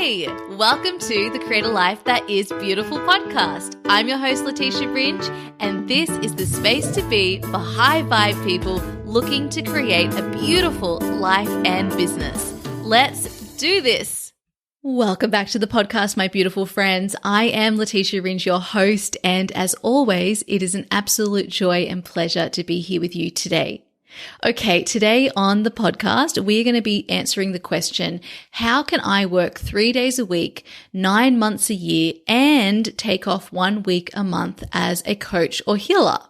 Hey, welcome to the Create a Life That Is Beautiful podcast. I'm your host, Leticia Ringe, and this is the space to be for high vibe people looking to create a beautiful life and business. Let's do this. Welcome back to the podcast, my beautiful friends. I am Leticia Ringe, your host, and as always, it is an absolute joy and pleasure to be here with you today. Okay, today on the podcast, we're going to be answering the question, how can I work 3 days a week, 9 months a year, and take off 1 week a month as a coach or healer?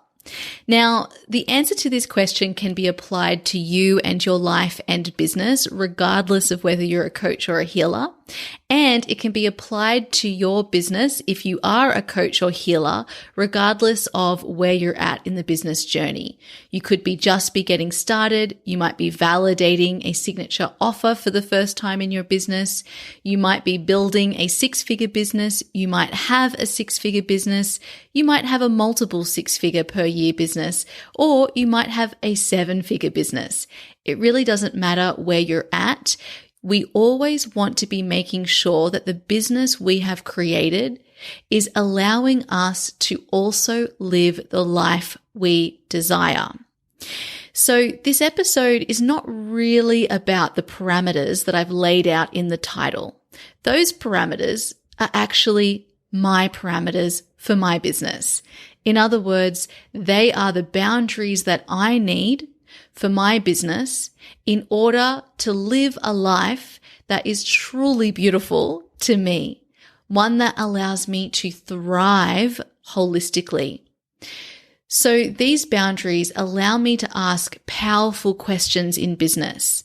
Now, the answer to this question can be applied to you and your life and business, regardless of whether you're a coach or a healer. And it can be applied to your business if you are a coach or healer, regardless of where you're at in the business journey. You could be getting started. You might be validating a signature offer for the first time in your business. You might be building a 6-figure business. You might have a 6-figure business. You might have a multiple 6-figure per year business, or you might have a 7-figure business. It really doesn't matter where you're at. We always want to be making sure that the business we have created is allowing us to also live the life we desire. So this episode is not really about the parameters that I've laid out in the title. Those parameters are actually my parameters for my business. In other words, they are the boundaries that I need for my business in order to live a life that is truly beautiful to me, one that allows me to thrive holistically. So these boundaries allow me to ask powerful questions in business.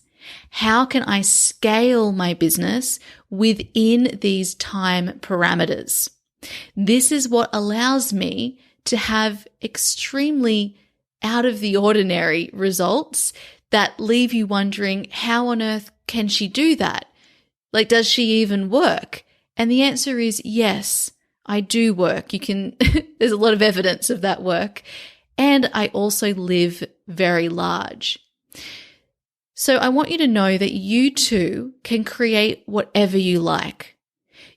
How can I scale my business within these time parameters? This is what allows me to have extremely out of the ordinary results that leave you wondering, how on earth can she do that? Like, does she even work? And the answer is yes, I do work. There's a lot of evidence of that work. And I also live very large. So I want you to know that you too can create whatever you like.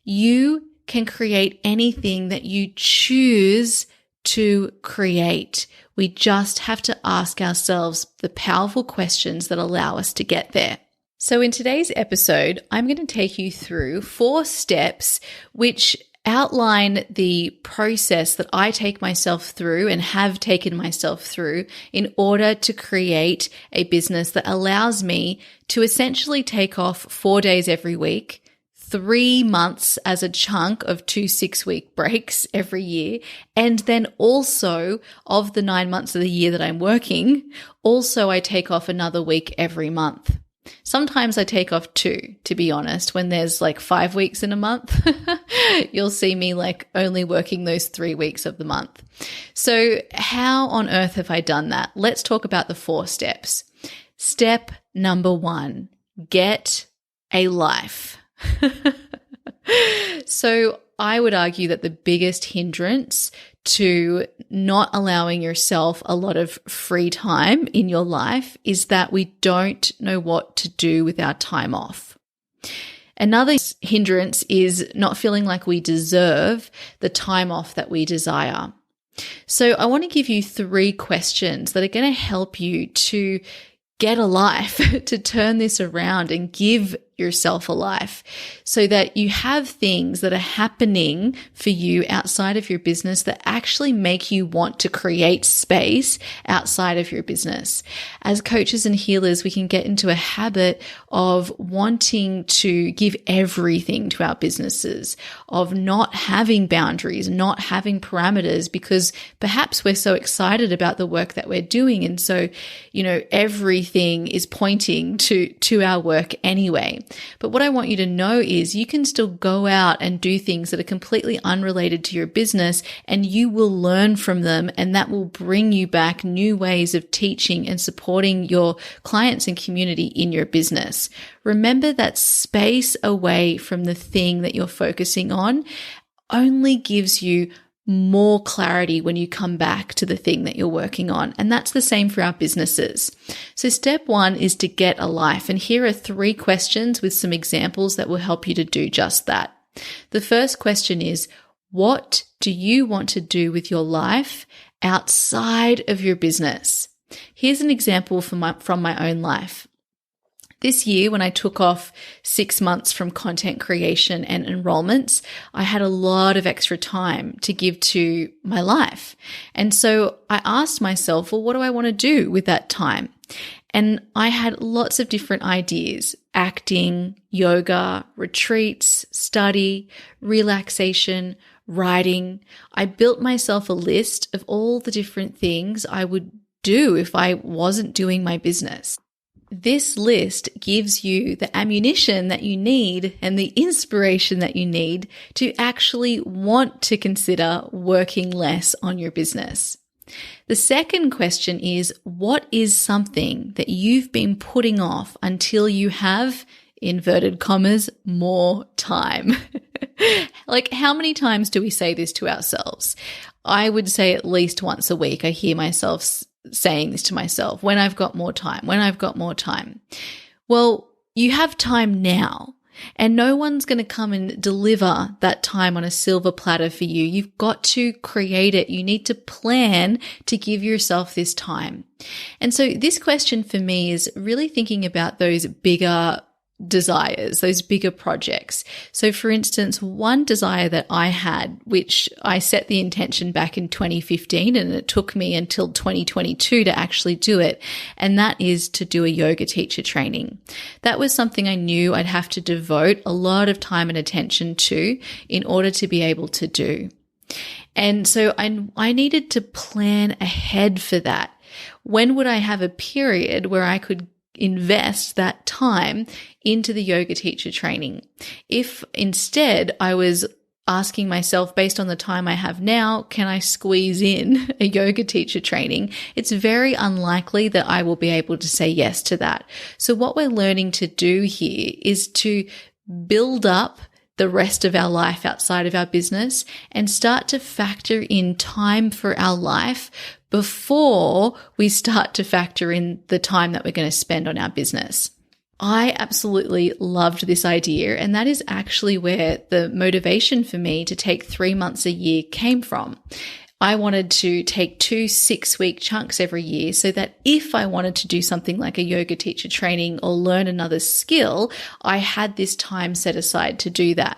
You can create anything that you choose to create. We just have to ask ourselves the powerful questions that allow us to get there. So in today's episode, I'm going to take you through 4 steps which outline the process that I take myself through and have taken myself through in order to create a business that allows me to essentially take off 4 days every week, 3 months as a chunk of 2 6-week breaks every year. And then also of the 9 months of the year that I'm working, also I take off another week every month. Sometimes I take off 2, to be honest. When there's like 5 weeks in a month, you'll see me like only working those 3 weeks of the month. So how on earth have I done that? Let's talk about the 4 steps. Step number 1, get a life. So I would argue that the biggest hindrance to not allowing yourself a lot of free time in your life is that we don't know what to do with our time off. Another hindrance is not feeling like we deserve the time off that we desire. So I want to give you 3 questions that are going to help you to get a life, to turn this around and give yourself a life so that you have things that are happening for you outside of your business that actually make you want to create space outside of your business. As coaches and healers, we can get into a habit of wanting to give everything to our businesses, of not having boundaries, not having parameters, because perhaps we're so excited about the work that we're doing. And so, everything is pointing to our work anyway. But what I want you to know is you can still go out and do things that are completely unrelated to your business, and you will learn from them, and that will bring you back new ways of teaching and supporting your clients and community in your business. Remember that space away from the thing that you're focusing on only gives you more clarity when you come back to the thing that you're working on. And that's the same for our businesses. So step 1 is to get a life. And here are 3 questions with some examples that will help you to do just that. The first question is, what do you want to do with your life outside of your business? Here's an example from my own life. This year, when I took off 6 months from content creation and enrollments, I had a lot of extra time to give to my life. And so I asked myself, well, what do I want to do with that time? And I had lots of different ideas: acting, yoga, retreats, study, relaxation, writing. I built myself a list of all the different things I would do if I wasn't doing my business. This list gives you the ammunition that you need and the inspiration that you need to actually want to consider working less on your business. The second question is, what is something that you've been putting off until you have, inverted commas, more time? Like, how many times do we say this to ourselves? I would say at least once a week. I hear myself saying this to myself: when I've got more time, when I've got more time. Well, you have time now, and no one's going to come and deliver that time on a silver platter for you. You've got to create it. You need to plan to give yourself this time. And so this question for me is really thinking about those bigger desires, those bigger projects. So for instance, one desire that I had, which I set the intention back in 2015, and it took me until 2022 to actually do it, and that is to do a yoga teacher training. That was something I knew I'd have to devote a lot of time and attention to in order to be able to do. And so I needed to plan ahead for that. When would I have a period where I could invest that time into the yoga teacher training? If instead I was asking myself, based on the time I have now, can I squeeze in a yoga teacher training? It's very unlikely that I will be able to say yes to that. So what we're learning to do here is to build up the rest of our life outside of our business and start to factor in time for our life before we start to factor in the time that we're going to spend on our business. I absolutely loved this idea, and that is actually where the motivation for me to take 3 months a year came from. I wanted to take 2 6-week chunks every year so that if I wanted to do something like a yoga teacher training or learn another skill, I had this time set aside to do that.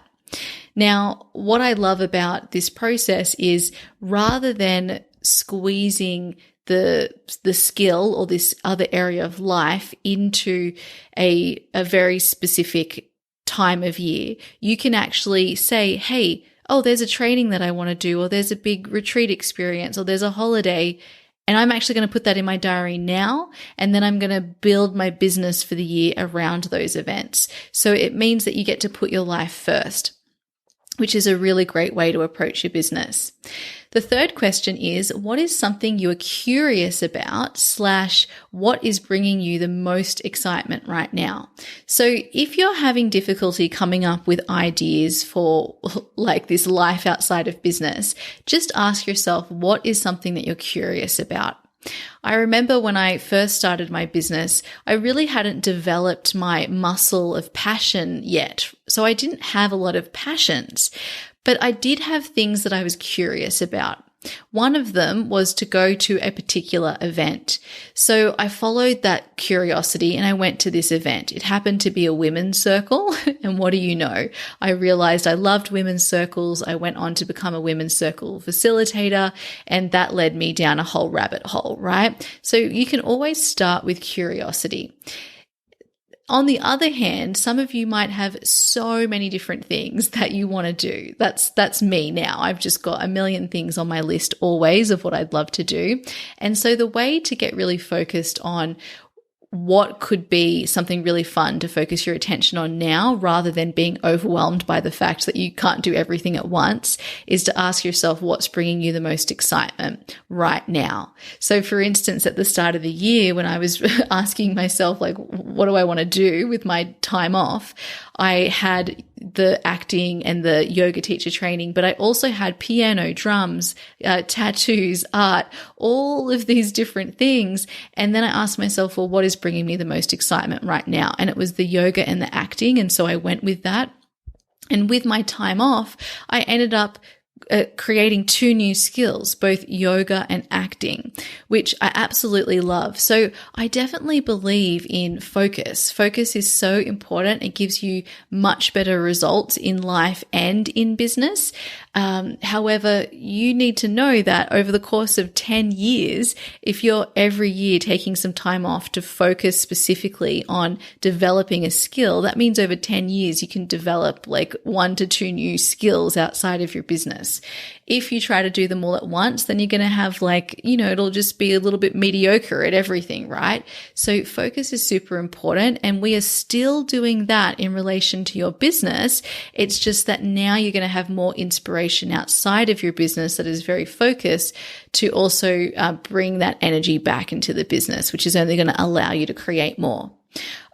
Now, what I love about this process is, rather than squeezing the skill or this other area of life into a very specific time of year, you can actually say, hey, oh, there's a training that I want to do, or there's a big retreat experience, or there's a holiday, and I'm actually going to put that in my diary now, and then I'm going to build my business for the year around those events. So it means that you get to put your life first, which is a really great way to approach your business. The third question is, what is something you are curious about / what is bringing you the most excitement right now? So if you're having difficulty coming up with ideas for like this life outside of business, just ask yourself, what is something that you're curious about? I remember when I first started my business, I really hadn't developed my muscle of passion yet. So I didn't have a lot of passions, but I did have things that I was curious about. One of them was to go to a particular event. So I followed that curiosity and I went to this event. It happened to be a women's circle. And what do you know? I realized I loved women's circles. I went on to become a women's circle facilitator, and that led me down a whole rabbit hole, right? So you can always start with curiosity. On the other hand, some of you might have so many different things that you want to do. That's me now. I've just got a million things on my list always of what I'd love to do. And so the way to get really focused on what could be something really fun to focus your attention on now, rather than being overwhelmed by the fact that you can't do everything at once, is to ask yourself what's bringing you the most excitement right now. So for instance, at the start of the year, when I was asking myself, like, what do I want to do with my time off? I had the acting and the yoga teacher training, but I also had piano, drums, tattoos, art, all of these different things. And then I asked myself, well, what is bringing me the most excitement right now? And it was the yoga and the acting. And so I went with that. And with my time off, I ended up creating 2 new skills, both yoga and acting, which I absolutely love. So I definitely believe in focus. Focus is so important. It gives you much better results in life and in business. However, you need to know that over the course of 10 years, if you're every year taking some time off to focus specifically on developing a skill, that means over 10 years, you can develop like 1 to 2 new skills outside of your business. If you try to do them all at once, then you're going to have it'll just be a little bit mediocre at everything, right? So focus is super important. And we are still doing that in relation to your business. It's just that now you're going to have more inspiration outside of your business that is very focused to also bring that energy back into the business, which is only going to allow you to create more.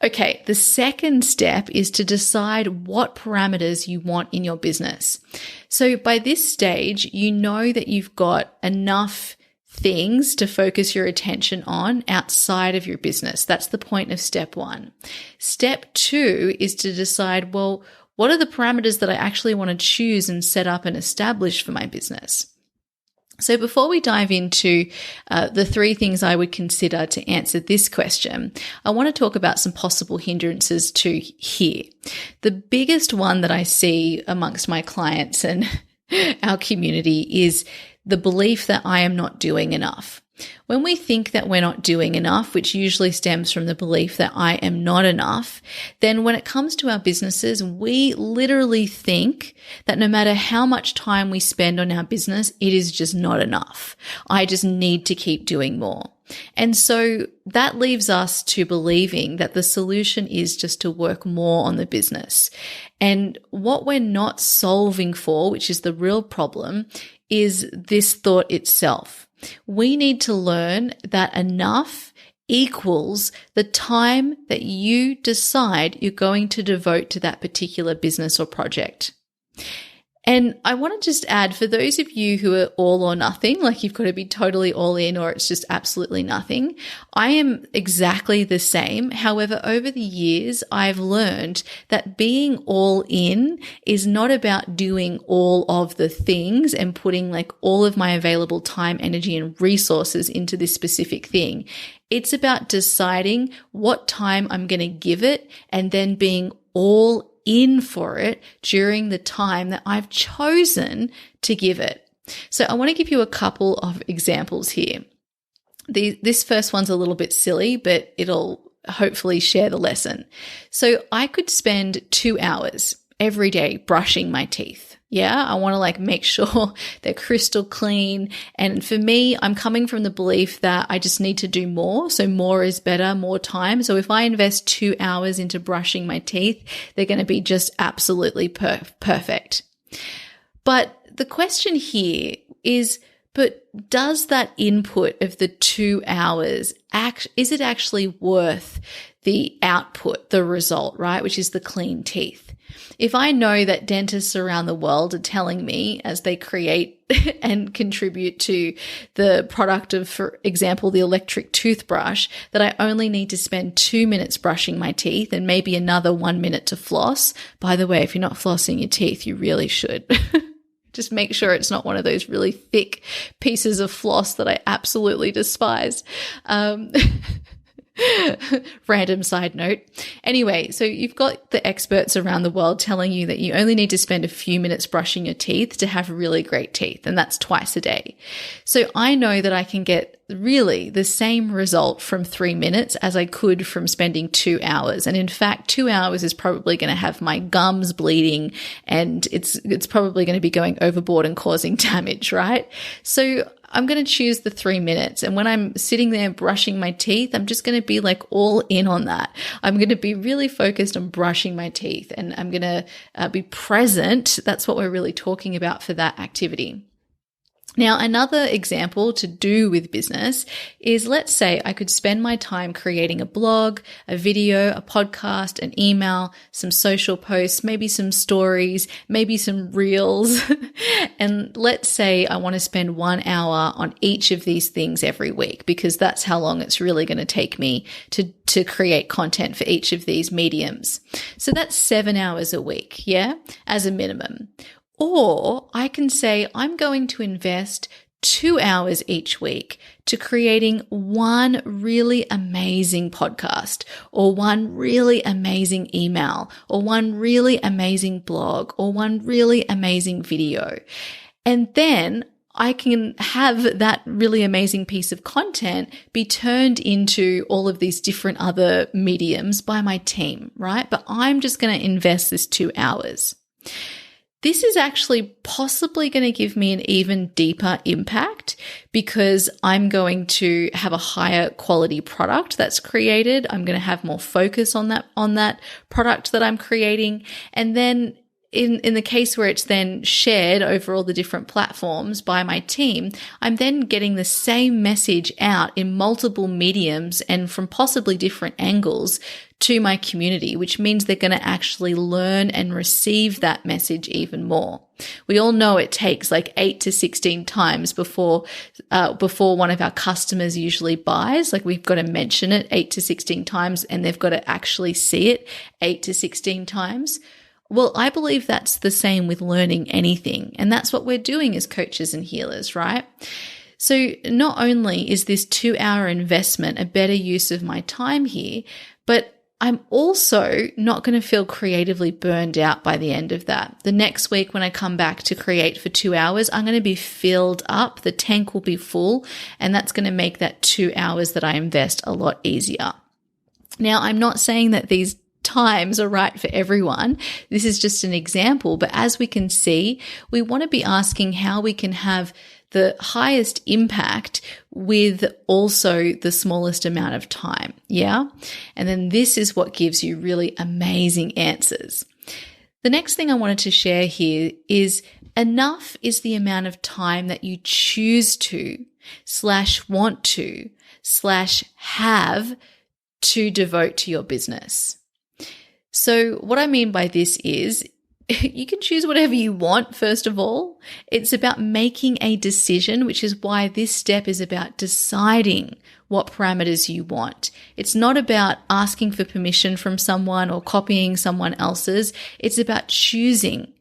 Okay, the second step is to decide what parameters you want in your business. So by this stage, you know that you've got enough things to focus your attention on outside of your business. That's the point of step 1. Step 2 is to decide, well, what are the parameters that I actually want to choose and set up and establish for my business? So before we dive into the 3 things I would consider to answer this question, I want to talk about some possible hindrances to here. The biggest one that I see amongst my clients and our community is the belief that I am not doing enough. When we think that we're not doing enough, which usually stems from the belief that I am not enough, then when it comes to our businesses, we literally think that no matter how much time we spend on our business, it is just not enough. I just need to keep doing more. And so that leaves us to believing that the solution is just to work more on the business. And what we're not solving for, which is the real problem, is this thought itself. We need to learn that enough equals the time that you decide you're going to devote to that particular business or project. And I want to just add, for those of you who are all or nothing, like you've got to be totally all in or it's just absolutely nothing, I am exactly the same. However, over the years, I've learned that being all in is not about doing all of the things and putting like all of my available time, energy, and resources into this specific thing. It's about deciding what time I'm going to give it and then being all in for it during the time that I've chosen to give it. So I want to give you a couple of examples here. This first one's a little bit silly, but it'll hopefully share the lesson. So I could spend 2 hours every day brushing my teeth. Yeah, I want to make sure they're crystal clean. And for me, I'm coming from the belief that I just need to do more. So more is better, more time. So if I invest 2 hours into brushing my teeth, they're going to be just absolutely perfect. But the question here is, but does that input of the 2 hours, is it actually worth the output, the result, right? Which is the clean teeth. If I know that dentists around the world are telling me as they create and contribute to the product of, for example, the electric toothbrush, that I only need to spend 2 minutes brushing my teeth and maybe another 1 minute to floss. By the way, if you're not flossing your teeth, you really should. Just make sure it's not one of those really thick pieces of floss that I absolutely despise. Random side note. Anyway, so you've got the experts around the world telling you that you only need to spend a few minutes brushing your teeth to have really great teeth, and that's twice a day. So I know that I can get really the same result from 3 minutes as I could from spending 2 hours. And in fact, 2 hours is probably going to have my gums bleeding and it's probably going to be going overboard and causing damage, right? So I'm going to choose the 3 minutes. And when I'm sitting there brushing my teeth, I'm just going to be all in on that. I'm going to be really focused on brushing my teeth and I'm going to be present. That's what we're really talking about for that activity. Now, another example to do with business is, let's say I could spend my time creating a blog, a video, a podcast, an email, some social posts, maybe some stories, maybe some reels. And let's say I want to spend 1 hour on each of these things every week, because that's how long it's really going to take me to create content for each of these mediums. So that's 7 hours a week, yeah, as a minimum. Or I can say I'm going to invest 2 hours each week to creating one really amazing podcast, or one really amazing email, or one really amazing blog, or one really amazing video. And then I can have that really amazing piece of content be turned into all of these different other mediums by my team, right? But I'm just going to invest this 2 hours. This is actually possibly going to give me an even deeper impact, because I'm going to have a higher quality product that's created. I'm going to have more focus on that product that I'm creating. And then in the case where it's then shared over all the different platforms by my team, I'm then getting the same message out in multiple mediums and from possibly different angles to my community, which means they're going to actually learn and receive that message even more. We all know it takes like 8 to 16 times before one of our customers usually buys. Like, we've got to mention it 8 to 16 times, and they've got to actually see it 8 to 16 times. Well, I believe that's the same with learning anything. And that's what we're doing as coaches and healers, right? So not only is this 2-hour investment a better use of my time here, but I'm also not going to feel creatively burned out by the end of that. The next week when I come back to create for 2 hours, I'm going to be filled up. The tank will be full, and that's going to make that 2 hours that I invest a lot easier. Now, I'm not saying that these times are right for everyone. This is just an example. But as we can see, we want to be asking how we can have the highest impact with also the smallest amount of time. Yeah. And then this is what gives you really amazing answers. The next thing I wanted to share here is enough is the amount of time that you choose to / want to / have to devote to your business. So what I mean by this is, you can choose whatever you want, first of all. It's about making a decision, which is why this step is about deciding what parameters you want. It's not about asking for permission from someone or copying someone else's. It's about choosing.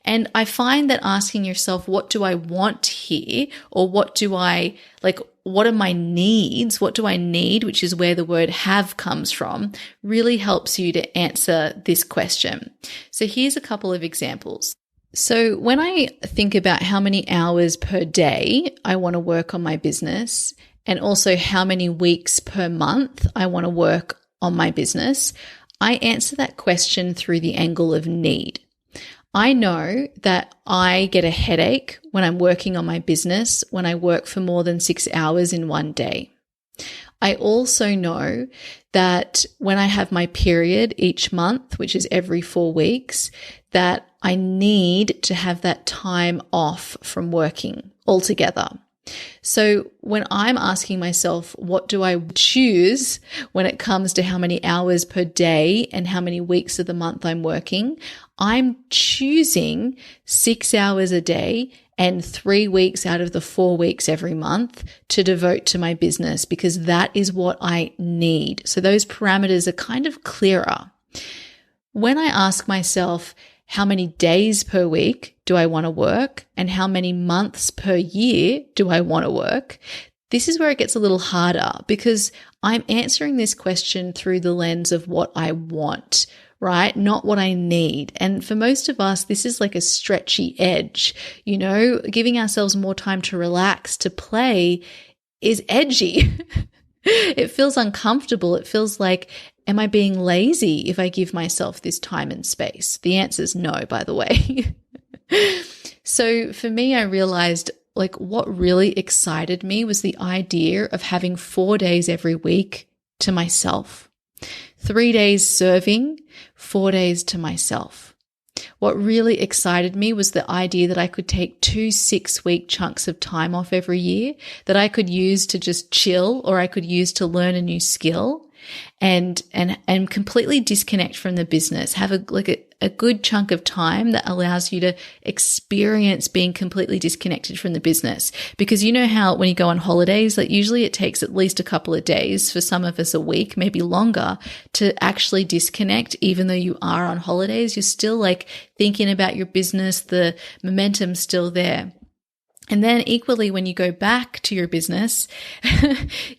And I find that asking yourself, what do I want here? Or what are my needs? What do I need? Which is where the word have comes from, really helps you to answer this question. So here's a couple of examples. So when I think about how many hours per day I want to work on my business, and also how many weeks per month I want to work on my business, I answer that question through the angle of need. I know that I get a headache when I'm working on my business when I work for more than 6 hours in one day. I also know that when I have my period each month, which is every 4 weeks, that I need to have that time off from working altogether. So when I'm asking myself, what do I choose when it comes to how many hours per day and how many weeks of the month I'm working, I'm choosing 6 hours a day and 3 weeks out of the 4 weeks every month to devote to my business, because that is what I need. So those parameters are kind of clearer. When I ask myself, how many days per week do I want to work and how many months per year do I want to work? This is where it gets a little harder, because I'm answering this question through the lens of what I want, right? Not what I need. And for most of us, this is like a stretchy edge, giving ourselves more time to relax, to play is edgy. It feels uncomfortable. It feels like, am I being lazy if I give myself this time and space? The answer is no, by the way. So for me, I realized what really excited me was the idea of having 4 days every week to myself. 3 days serving, 4 days to myself. what really excited me was the idea that I could take 2 6-week chunks of time off every year that I could use to just chill, or I could use to learn a new skill and completely disconnect from the business. Have a good chunk of time that allows you to experience being completely disconnected from the business. Because you know how when you go on holidays, like usually it takes at least a couple of days, for some of us a week, maybe longer, to actually disconnect. Even though you are on holidays, you're still like thinking about your business, the momentum's still there. And then equally, when you go back to your business,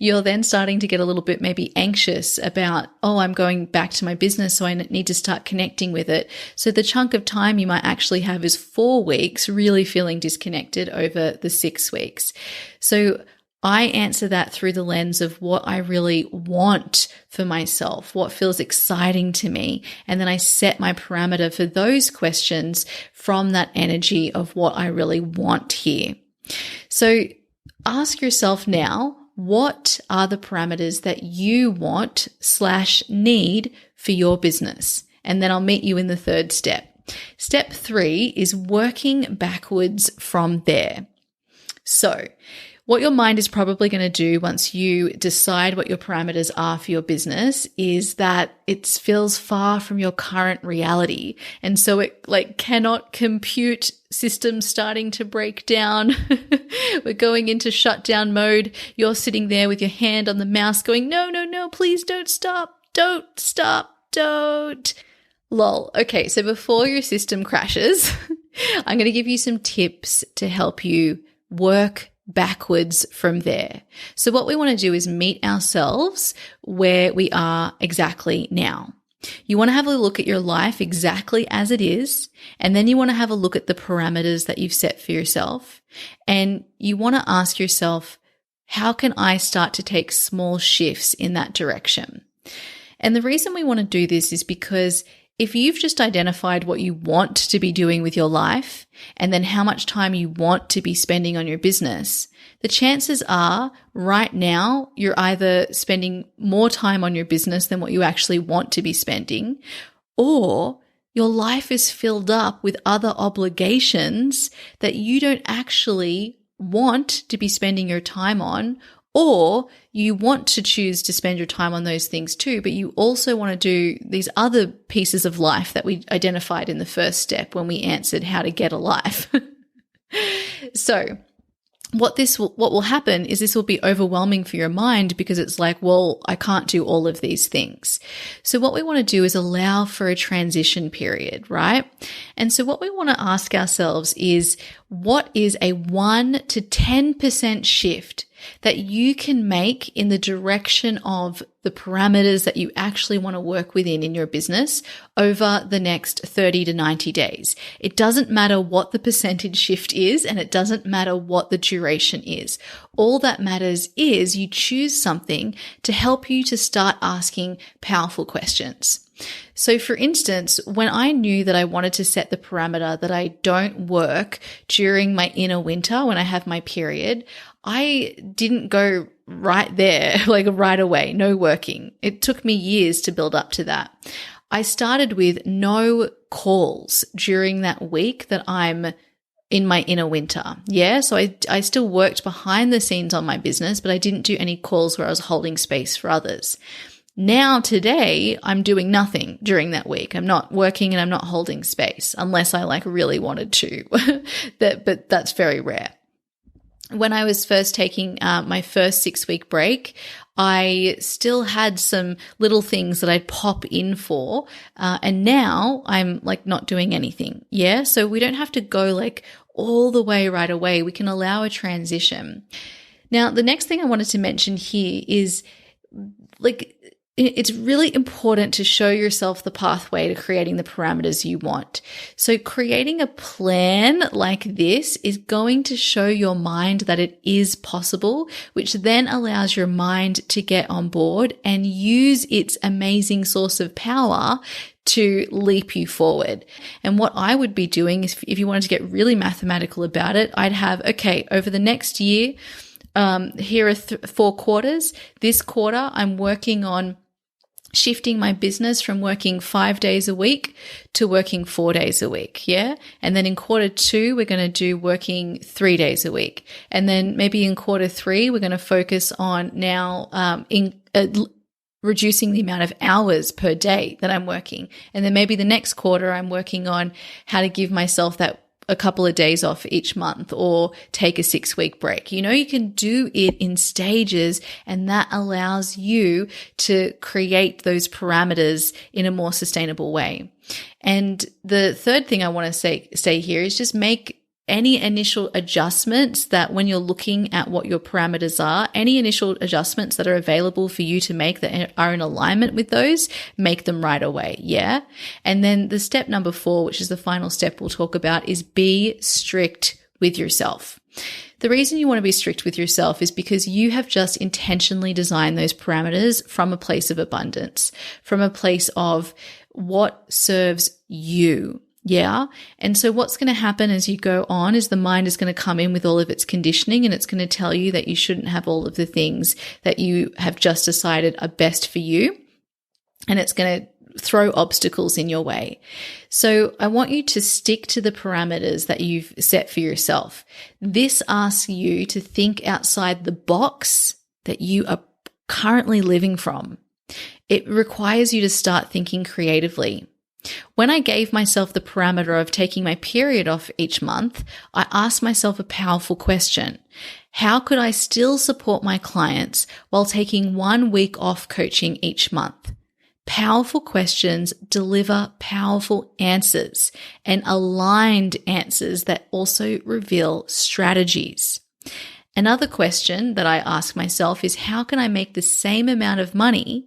you're then starting to get a little bit maybe anxious about, oh, I'm going back to my business, so I need to start connecting with it. So the chunk of time you might actually have is 4 weeks, really feeling disconnected over the 6 weeks. So I answer that through the lens of what I really want for myself, what feels exciting to me. And then I set my parameter for those questions from that energy of what I really want here. So ask yourself now, what are the parameters that you want / need for your business? And then I'll meet you in the third step. Step 3 is working backwards from there. So what your mind is probably going to do once you decide what your parameters are for your business is that it feels far from your current reality. And so it cannot compute, systems starting to break down. We're going into shutdown mode. You're sitting there with your hand on the mouse going, no, please don't stop. Don't stop. Don't. Lol. Okay. So before your system crashes, I'm going to give you some tips to help you work backwards from there. So what we want to do is meet ourselves where we are exactly now. You want to have a look at your life exactly as it is, and then you want to have a look at the parameters that you've set for yourself, and you want to ask yourself, how can I start to take small shifts in that direction? And the reason we want to do this is because if you've just identified what you want to be doing with your life and then how much time you want to be spending on your business, the chances are right now you're either spending more time on your business than what you actually want to be spending, or your life is filled up with other obligations that you don't actually want to be spending your time on, or you want to choose to spend your time on those things too, but you also want to do these other pieces of life that we identified in the first step when we answered how to get a life. So what will happen is this will be overwhelming for your mind because it's like, well, I can't do all of these things. So what we want to do is allow for a transition period, right? And so what we want to ask ourselves is, what is a 1 to 10% shift that you can make in the direction of the parameters that you actually want to work within in your business over the next 30 to 90 days. It doesn't matter what the percentage shift is, and it doesn't matter what the duration is. All that matters is you choose something to help you to start asking powerful questions. So for instance, when I knew that I wanted to set the parameter that I don't work during my inner winter when I have my period, I didn't go right there, like right away, no working. It took me years to build up to that. I started with no calls during that week that I'm in my inner winter. Yeah. So I still worked behind the scenes on my business, but I didn't do any calls where I was holding space for others. Now today, I'm doing nothing during that week. I'm not working and I'm not holding space unless I really wanted to, but that's very rare. When I was first taking my first 6-week break, I still had some little things that I'd pop in for, and now I'm not doing anything. Yeah. So we don't have to go all the way right away. We can allow a transition. Now, the next thing I wanted to mention here is it's really important to show yourself the pathway to creating the parameters you want. So creating a plan like this is going to show your mind that it is possible, which then allows your mind to get on board and use its amazing source of power to leap you forward. And what I would be doing is, if you wanted to get really mathematical about it, I'd have, okay, over the next year, here are 4 quarters. This quarter, I'm working on shifting my business from working 5 days a week to working 4 days a week. Yeah. And then in quarter 2, we're going to do working 3 days a week. And then maybe in quarter 3, we're going to focus on now reducing the amount of hours per day that I'm working. And then maybe the next quarter, I'm working on how to give myself that a couple of days off each month or take a 6-week break. You can do it in stages, and that allows you to create those parameters in a more sustainable way. And the third thing I want to say here is just make any initial adjustments that when you're looking at what your parameters are, any initial adjustments that are available for you to make that are in alignment with those, make them right away. Yeah. And then the step number 4, which is the final step we'll talk about, is be strict with yourself. The reason you want to be strict with yourself is because you have just intentionally designed those parameters from a place of abundance, from a place of what serves you. Yeah. And so what's going to happen as you go on is the mind is going to come in with all of its conditioning, and it's going to tell you that you shouldn't have all of the things that you have just decided are best for you. And it's going to throw obstacles in your way. So I want you to stick to the parameters that you've set for yourself. This asks you to think outside the box that you are currently living from. It requires you to start thinking creatively. When I gave myself the parameter of taking my period off each month, I asked myself a powerful question. How could I still support my clients while taking 1 week off coaching each month? Powerful questions deliver powerful answers, and aligned answers that also reveal strategies. Another question that I ask myself is, how can I make the same amount of money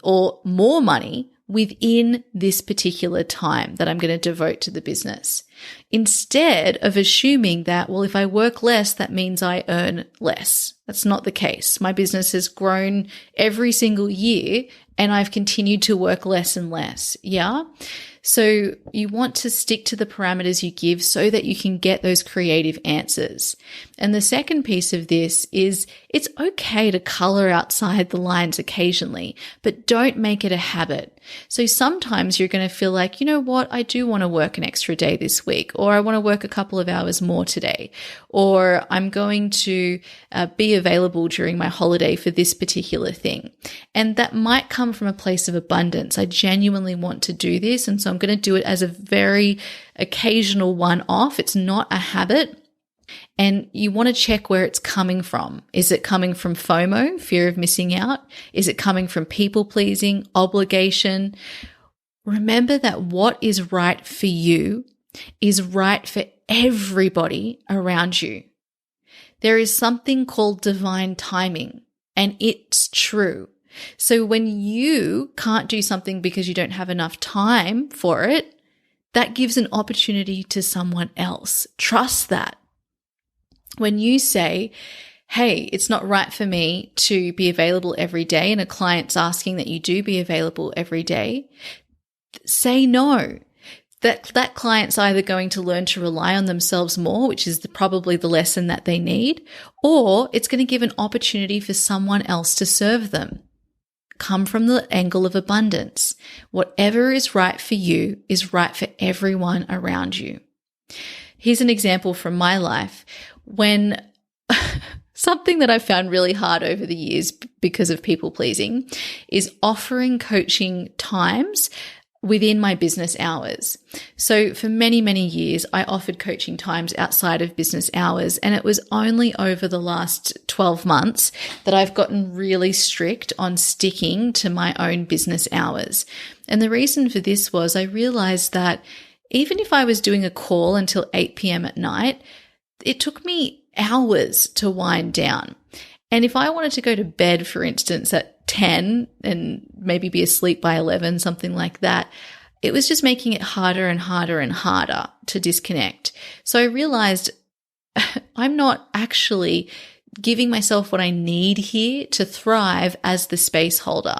or more money within this particular time that I'm going to devote to the business, instead of assuming that, well, if I work less, that means I earn less. That's not the case. My business has grown every single year, and I've continued to work less and less. Yeah. So you want to stick to the parameters you give so that you can get those creative answers. And the second piece of this is it's okay to color outside the lines occasionally, but don't make it a habit. So sometimes you're going to feel like, you know what, I do want to work an extra day this week, or I want to work a couple of hours more today, or I'm going to be available during my holiday for this particular thing. And that might come from a place of abundance. I genuinely want to do this. And so I'm going to do it as a very occasional one-off. It's not a habit. And you want to check where it's coming from. Is it coming from FOMO, fear of missing out? Is it coming from people pleasing, obligation? Remember that what is right for you is right for everybody around you. There is something called divine timing, and it's true. So when you can't do something because you don't have enough time for it, that gives an opportunity to someone else. Trust that. When you say, hey, it's not right for me to be available every day, and a client's asking that you do be available every day, say no. That client's either going to learn to rely on themselves more, which is probably the lesson that they need, or it's going to give an opportunity for someone else to serve them. Come from the angle of abundance. Whatever is right for you is right for everyone around you. Here's an example from my life. When something that I found really hard over the years because of people pleasing is offering coaching times within my business hours. So for many, many years, I offered coaching times outside of business hours. And it was only over the last 12 months that I've gotten really strict on sticking to my own business hours. And the reason for this was I realized that even if I was doing a call until 8 p.m. at night, it took me hours to wind down. And if I wanted to go to bed, for instance, at 10 and maybe be asleep by 11, something like that, it was just making it harder and harder and harder to disconnect. So I realized I'm not actually giving myself what I need here to thrive as the space holder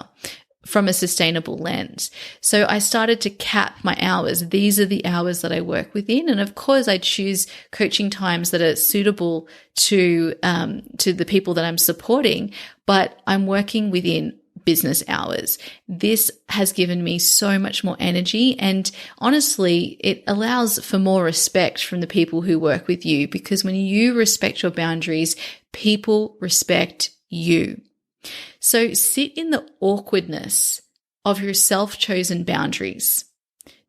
from a sustainable lens. So I started to cap my hours. These are the hours that I work within. And of course, I choose coaching times that are suitable to the people that I'm supporting, but I'm working within business hours. This has given me so much more energy, and honestly, it allows for more respect from the people who work with you, because when you respect your boundaries, people respect you. So sit in the awkwardness of your self-chosen boundaries.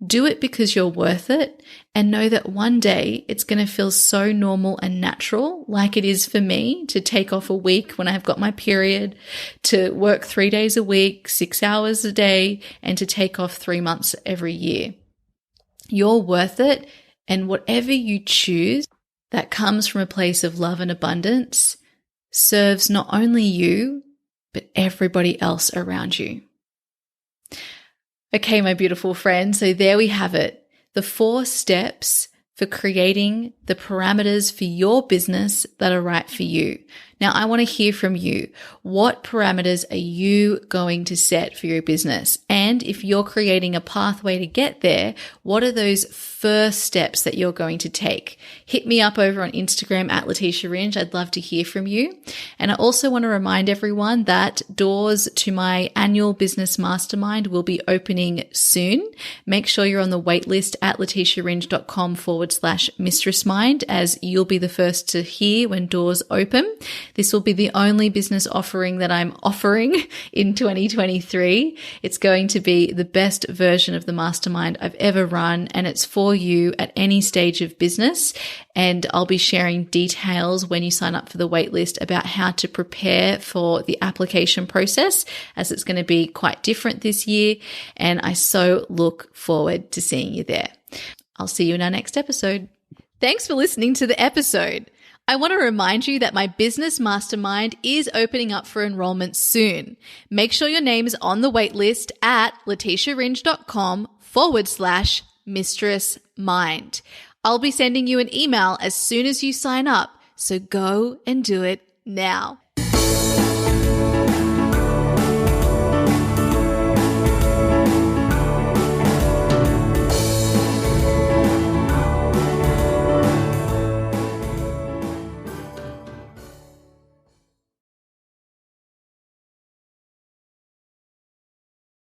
Do it because you're worth it, and know that one day it's going to feel so normal and natural, like it is for me to take off a week when I've got my period, to work 3 days a week, 6 hours a day, and to take off 3 months every year. You're worth it, and whatever you choose that comes from a place of love and abundance serves not only you, but everybody else around you. Okay, my beautiful friend, so there we have it. The 4 steps for creating the parameters for your business that are right for you. Now, I want to hear from you. What parameters are you going to set for your business? And if you're creating a pathway to get there, what are those first steps that you're going to take? Hit me up over on Instagram at Leticia Ringe. I'd love to hear from you. And I also want to remind everyone that doors to my annual business mastermind will be opening soon. Make sure you're on the waitlist at leticiaringe.com/mistress mind, as you'll be the first to hear when doors open. This will be the only business offering that I'm offering in 2023. It's going to be the best version of the mastermind I've ever run, and it's for you at any stage of business. And I'll be sharing details when you sign up for the waitlist about how to prepare for the application process, as it's going to be quite different this year. And I so look forward to seeing you there. I'll see you in our next episode. Thanks for listening to the episode. I want to remind you that my business mastermind is opening up for enrollment soon. Make sure your name is on the waitlist at leticiaringe.com/mistress mind. I'll be sending you an email as soon as you sign up, so go and do it now.